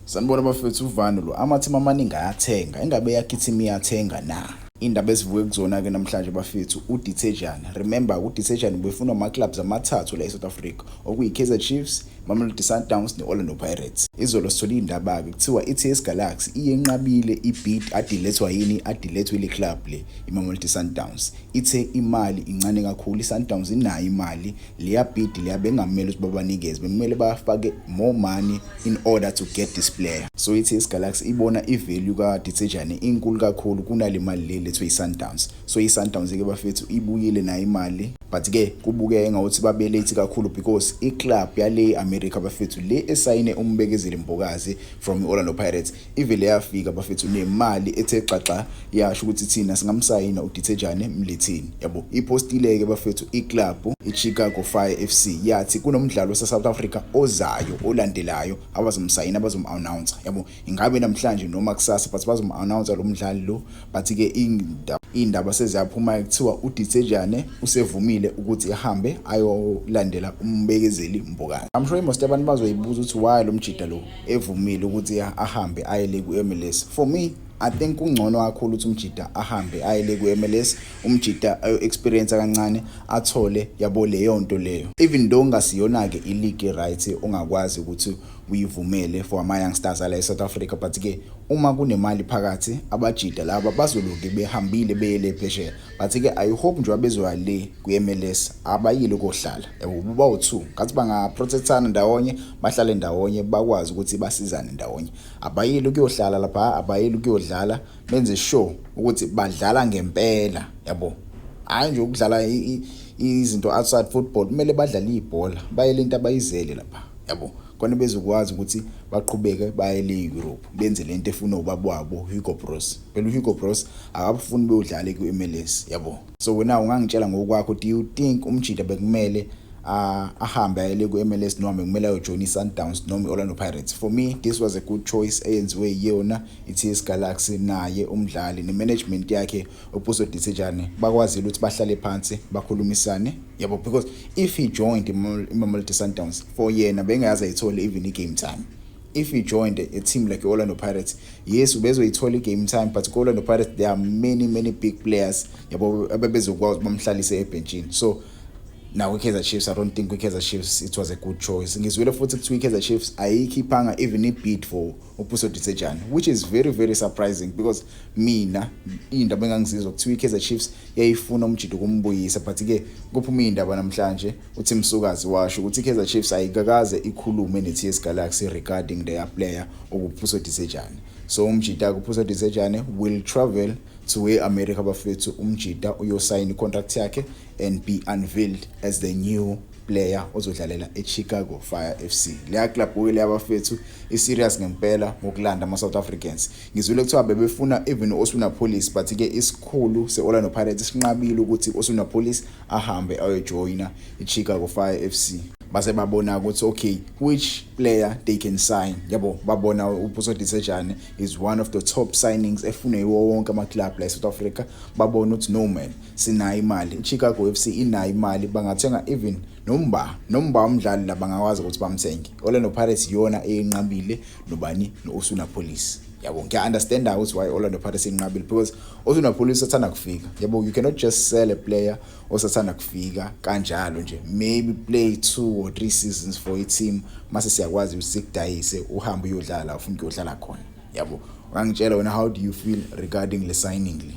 Sanibona bafethu uvano lo amathimi amaningi ayathenga engabe yakhe ithimi iyathenga na indaba esivuke kuzona ke namhlanje bafethu uDithejane. Remember uDithejane ubefuna ama clubs amathathu la eSouth Africa okuyi-Kaizer Chiefs, Mamelodi Sundowns ne-Orlando Pirates. Izolo sithola indaba ke kuthiwa iTS Galaxy iyenqabile ibid adilethwa yini adilethwe ile club le iMamelodi Sundowns. Ithe imali incane kakhulu, iSundowns inayo imali leya bid leya bengamele ukuthi babanikeze, bemele bafake more money in order to get this player. So iTS Galaxy ibona ivalue kaDithejane inkulu kakhulu kunale mali le lethwe iSundowns. So iSundowns ke bafethu ibuyile nayo imali, but ke kubukeka ngathi babelate kakhulu because iclub yale America bafethu le esayine umbekezeli Mbokazi from Orlando Pirates ivele yafika bafethu nemali ethe xaxa yasho ukuthi thina singamsayina uDithejane mlethini. Yabo ipostile ke bafethu iclub iChicago Fire FC yathi kunomdlalo waseSouth Africa ozayo olandelayo abazomsayina bazom-announce. Yabo ingabe namhlanje noma kusasa but bazom-announce lo mdlalo lo, but ke indaba seziyaphuma kuthiwa uDithejane usevumile ukuthi ehambe ayolandela umbekezeli Mbokazi. I'm sure most abantu bazoyibuza ukuthi why lo mjida lo evumile ukuthi ahambe ayele ku-MLS. For me I think kungcono kakhulu ukuthi umjida ahambe ayele ku-MLS, umjida ayo-experience kancane athole yabo leyo nto leyo. Even though ngasiyona ke i-league right ongakwazi ukuthi uyivumele for ama youngsters ala eSouth Africa, but ke uma kunemali phakathi abajida laba bazoloke behambile beyele phesheya. But ke I hope nje abezoya le ku-MLS abayile kohlala. Yabo bawu2 ngathi bangaprotectana ndawonye, bahlale ndawonye, bakwazi ukuthi basizane ndawonye. Abayile kuyohlala lapha, abayile ukuyodlala, benze sure ukuthi badlala ngempela. Yabo hayi nje ukudlala izinto outside football, kumele badlale ibhola, bayele into abayizele lapha. Yabo kona bezokwazi ukuthi baqhubeke baye le-Europe benze lento efuna ubaba wabo Hugo Bros. Phela uHugo Bros akabafuni beyodlala ku-MLS. Yabo so wena ungangitshela ngokwakho, do you think umjida bekumele ahambe ayele ku-MLS noma kumele ayojoin iSundowns noma iOrlando Pirates? For me this was a good choice eyenziwe yona iTS Galaxy naye umdlali nemanagement yakhe uPhuso Dithejane bakwazile ukuthi bahlale phansi bakhulumisane. Yabo because if he joined iMamelodi Sundowns for yena bengayazi ayithole even i-game time. If he joined a team like Orlando Pirates, yes ubezoyithola game time, but Orlando Pirates there are many big players yabo abebezokwazi bamhlalise ebenchini. So now iKaizer Chiefs, I don't think iKaizer Chiefs it was a good choice. Ngizwile futhi ukuthi iKaizer Chiefs ayikhiphanga even a bid for uPhuso Dithejane, which is very surprising because mina indaba engangizizwa ukuthi iKaizer Chiefs yayifuna umjida ukumbuyisa, but ke kuphuma indaba namhlanje uthi Msukazi washo ukuthi iKaizer Chiefs ayikakaze ikhulume neTS Galaxy regarding their player uPhuso Dithejane. So umjida uPhuso Dithejane will travel to eAmerica bafethu, umjida uyosayina contract yakhe and be unveiled as the new player ozodlalela eChicago Fire FC. Leya club oyile abafethu iserious ngempela ngokulanda ama-South Africans. Ngizwile kuthiwa bebefuna even Osuna Police, but ke isikhulu seOrlando Pirates sinqabile ukuthi Osuna Police ahambe ayojoina iChicago Fire FC. Base babona ukuthi okay which player they can sign. Yabo babona uPhuso Dithejane is one of the top signings efuna iwo wonke ama club la eSouth Africa. Babona ukuthi no man sinayo imali, iChicago FC inayo imali, bangathenga even nomba umdlali la bangakwazi ukuthi bamthenge. Orlando Pirates yona eyinqabile nobani noOsuna Police. Yabo ngiya-understand ukuthi why Orlando Pirates inqabile because Osuna Police sathanda kufika. Yabo you cannot just sell a player osathanda kufika kanjalo nje, maybe play 2 or 3 seasons for a team mase siyakwazi usikudayise uhambe uyodlala ufuna ukuyodlala khona. Yabo ungangitshela wena, how do you feel regarding le signing le?